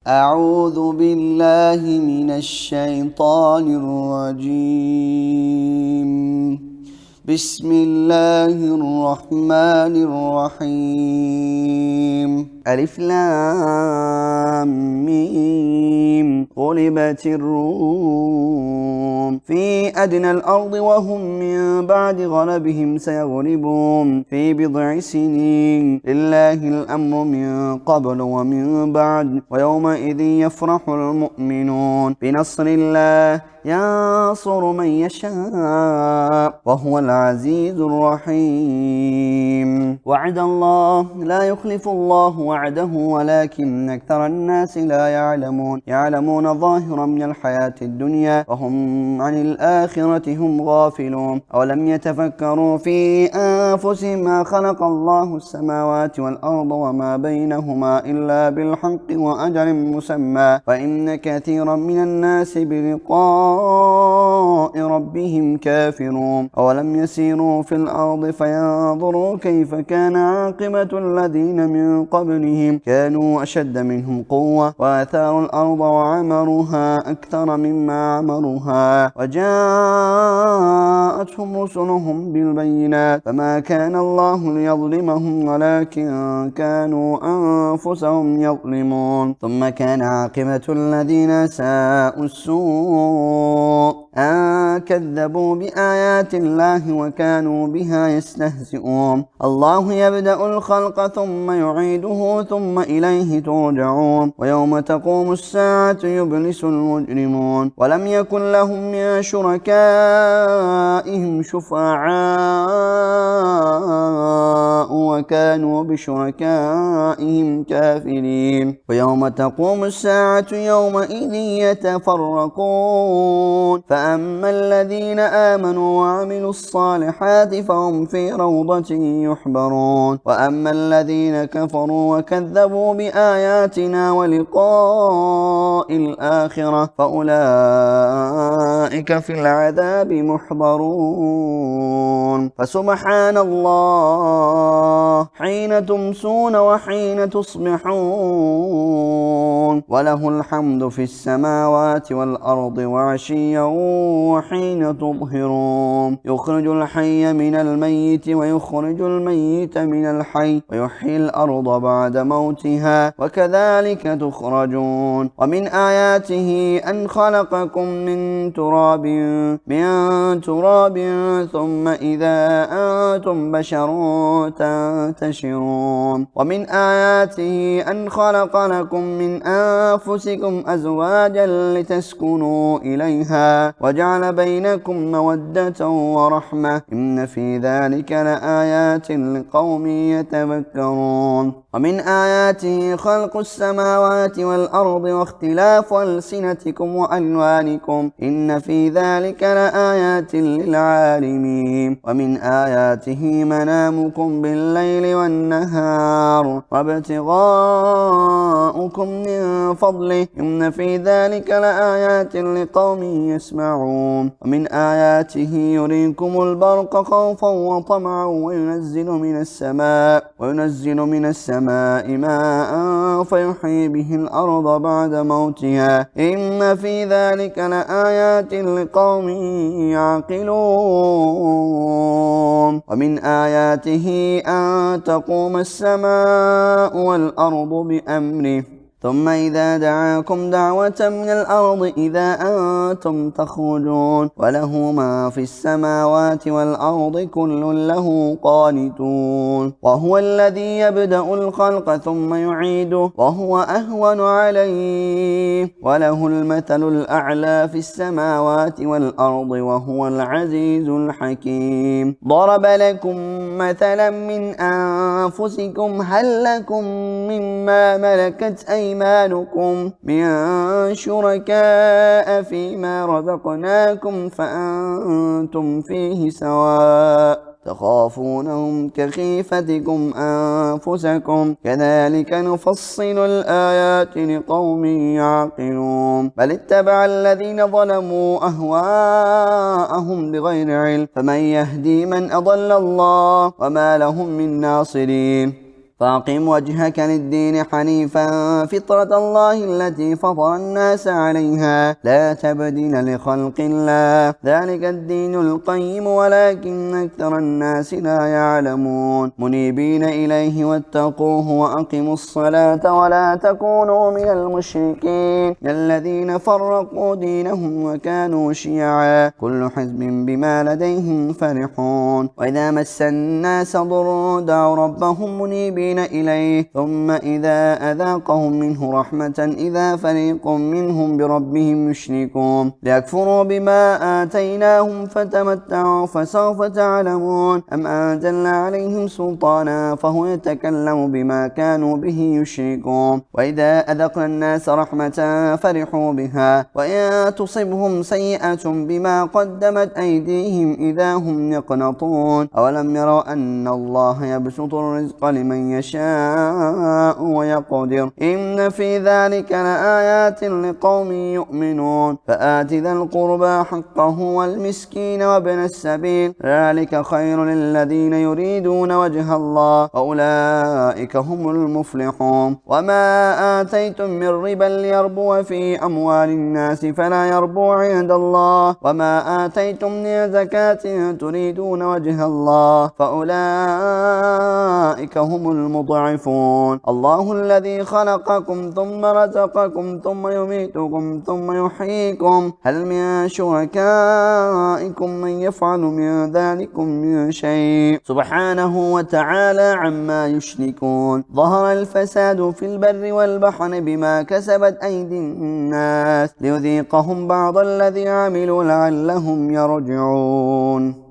أعوذ بالله من الشيطان الرجيم. بسم الله الرحمن الرحيم. ألف لام ميم. غلبت الروم في أدنى الأرض وهم من بعد غلبهم سيغلبون في بضع سنين. لله الأمر من قبل ومن بعد ويومئذ يفرح المؤمنون بنصر الله ينصر من يشاء وهو العزيز الرحيم. وعد الله لا يخلف الله وعده ولكن أكثر الناس لا يعلمون ظاهرا من الحياة الدنيا وهم عن الآخرة هم غافلون. أولم يتفكروا في أنفسهم ما خلق الله السماوات والأرض وما بينهما إلا بالحق وأجل مسمى وإن كثيرا من الناس بلقاء ربهم كافرون. أولم يسيروا في الأرض فينظروا كيف كان عاقبة الذين من قبلهم كانوا أشد منهم قوة وآثاروا الأرض وعمروها أكثر مما عمروها وجاءتهم رسلهم بالبينات فما كان الله ليظلمهم ولكن كانوا أنفسهم يظلمون. ثم كان عاقبة الذين ساءوا السوء أن كذبوا بآيات الله وكانوا بها يستهزئون. الله يبدأ الخلق ثم يعيده ثم إليه ترجعون. ويوم تقوم الساعة يبلس المجرمون. ولم يكن لهم من شركائهم شفعاء وكانوا بشركائهم كافرين. ويوم تقوم الساعة يومئذ يتفرقون. فأما الذين آمنوا وعملوا الصالحات فهم في روضة يحبرون. وأما الذين كفروا وكذبوا بآياتنا ولقاء الآخرة فأولئك في العذاب محضرون. فسبحان الله حين تمسون وحين تصبحون وله الحمد في السماوات والأرض وعشيا وحين تظهرون. يخرج الحي من الميت ويخرج الميت من الحي ويحيي الأرض بعد موتها وكذلك تخرجون. ومن آياته أن خلقكم من تراب ثم إذا أنتم بشر تنتشرون. ومن آياته أن خلق لكم من أنفسكم أزواجا لتسكنوا إليها وجعل بينكم مودة ورحمة إن في ذلك لآيات لقوم يتفكرون. ومن آياته خلق السماوات والأرض واختلاف ألسنتكم وألوانكم إن في ذلك لآيات للعالمين. ومن آياته منامكم بالليل والنهار وابتغاؤكم من فضله إن في ذلك لآيات لقوم يسمعون. ومن آياته يريكم البرق خوفا وطمعا وينزل من السماء ماء فيحيي به الأرض بعد موتها إن في ذلك لآيات لقوم يعقلون. ومن آياته أن تقوم السماء والأرض بأمره ثم إذا دعاكم دعوة من الأرض إذا أنتم تخرجون. وله ما في السماوات والأرض كل له قانتون. وهو الذي يبدأ الخلق ثم يعيده وهو أهون عليه وله المثل الأعلى في السماوات والأرض وهو العزيز الحكيم. ضرب لكم مثلا من أنفسكم هل لكم مما ملكت أيمانكم من شركاء فيما رزقناكم فأنتم فيه سواء تخافونهم كخيفتكم أنفسكم كذلك نفصل الآيات لقوم يعقلون. بل اتبع الذين ظلموا أهواءهم بغير علم فمن يهدي من أضل الله وما لهم من ناصرين. فأقم وجهك للدين حنيفا فطرة الله التي فطر الناس عليها لا تبديل لخلق الله ذلك الدين القيم ولكن أكثر الناس لا يعلمون منيبين إليه واتقوه وأقموا الصلاة ولا تكونوا من المشركين الذين فرقوا دينهم وكانوا شيعا كل حزب بما لديهم فرحون وإذا مس الناس ضر دعوا ربهم منيبين إليه ثم إذا أذاقهم منه رحمة إذا فريق منهم بربهم يشركون ليكفروا بما آتيناهم فتمتعوا فسوف تعلمون أم أنزلنا عليهم سلطانا فهو يتكلم بما كانوا به يشركون وإذا أذقنا الناس رحمة فرحوا بها وإن تصبهم سيئة بما قدمت أيديهم إذا هم يقنطون أولم يروا أن الله يبسط الرزق لمن يشاء ويقدر إن في ذلك لآيات لقوم يؤمنون فآت ذا القربى حقه والمسكين وابن السبيل ذلك خير للذين يريدون وجه الله وأولئك هم المفلحون وما آتيتم من ربا ليربو في أموال الناس فلا يربو عند الله وما آتيتم من زكاة تريدون وجه الله فأولئك هم المضعفون الله الذي خلقكم ثم رزقكم ثم يميتكم ثم يحييكم هل من شركائكم من يفعل من ذلكم من شيء سبحانه وتعالى عما يشركون ظهر الفساد في البر والبحر بما كسبت أيدي الناس ليذيقهم بعض الذي عملوا لعلهم يرجعون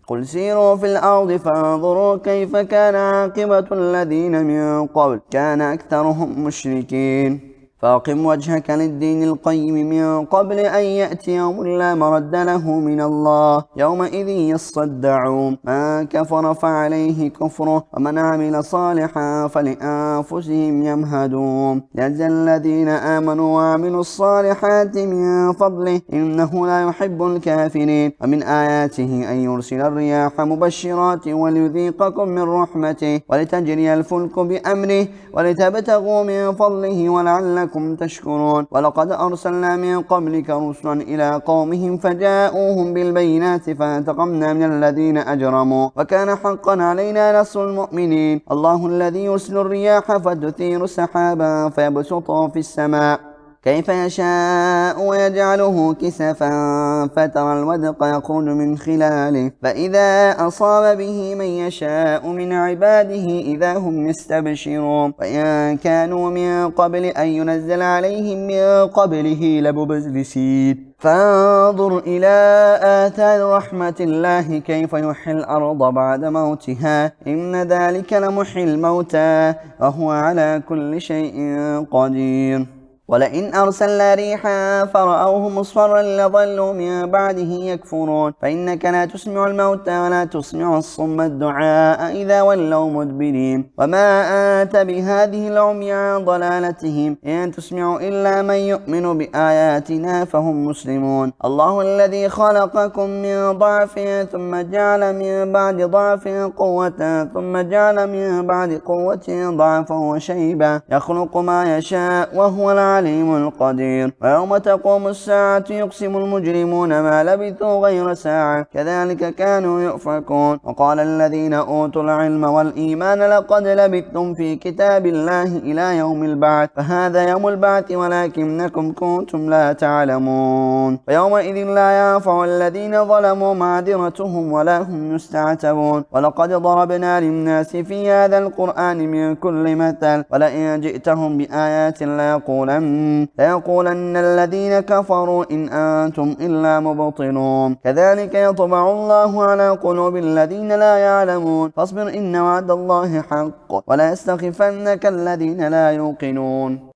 قل سيروا في الأرض فانظروا كيف كان عاقبة الذين من قبل كان أكثرهم مشركين فأقم وجهك للدين القيم من قبل أن يأتي يوم لا مرد له من الله يومئذ يصدعون من كفر فعليه كفره ومن عمل صالحا فلأنفسهم يمهدون ليجزي الذين آمنوا وعملوا الصالحات من فضله إنه لا يحب الكافرين ومن آياته أن يرسل الرياح مبشرات وليذيقكم من رحمته ولتجري الفلك بأمره ولتبتغوا من فضله ولعلكم تشكرون ولقد أرسلنا من قبلك رسلا إلى قومهم فجاءوهم بالبينات فانتقمنا من الذين أجرموا وكان حقا علينا نصر المؤمنين الله الذي يرسل الرياح فتثير سحابا فيبسطه في السماء كيف يشاء ويجعله كسفا فترى الودق يخرج من خلاله فإذا أصاب به من يشاء من عباده إذا هم يستبشرون وإن كانوا من قبل أن ينزل عليهم من قبله لمبلسين فانظر إلى آثار رحمة الله كيف يحيي الأرض بعد موتها إن ذلك لمحيي الموتى وهو على كل شيء قدير ولئن أرسلنا ريحا فرأوه مصفرا لظلوا من بعده يكفرون فإنك لا تسمع الموتى ولا تسمع الصم الدعاء إذا ولوا مدبرين وما أنت بهذه العمي عن ضلالتهم إن تسمع إلا من يؤمن بآياتنا فهم مسلمون الله الذي خلقكم من ضعف ثم جعل من بعد ضعف قوة ثم جعل من بعد قوة ضعفا وشيبا يخلق ما يشاء وهو العليم القدير ويوم تقوم الساعة يقسم المجرمون ما لبثوا غير ساعة كذلك كانوا يؤفكون وقال الذين أوتوا العلم والإيمان لقد لبثتم في كتاب الله إلى يوم البعث فهذا يوم البعث ولكنكم كنتم لا تعلمون ويومئذ لا ينفع الذين ظلموا معذرتهم ولا هم يستعتبون ولقد ضربنا للناس في هذا القرآن من كل مثل ولئن جئتهم بآيات ليقولن الذين كفروا إن أنتم إلا مبطلون كذلك يطبع الله على قلوب الذين لا يعلمون فاصبر إن وعد الله حق ولا يستخفنك الذين لا يوقنون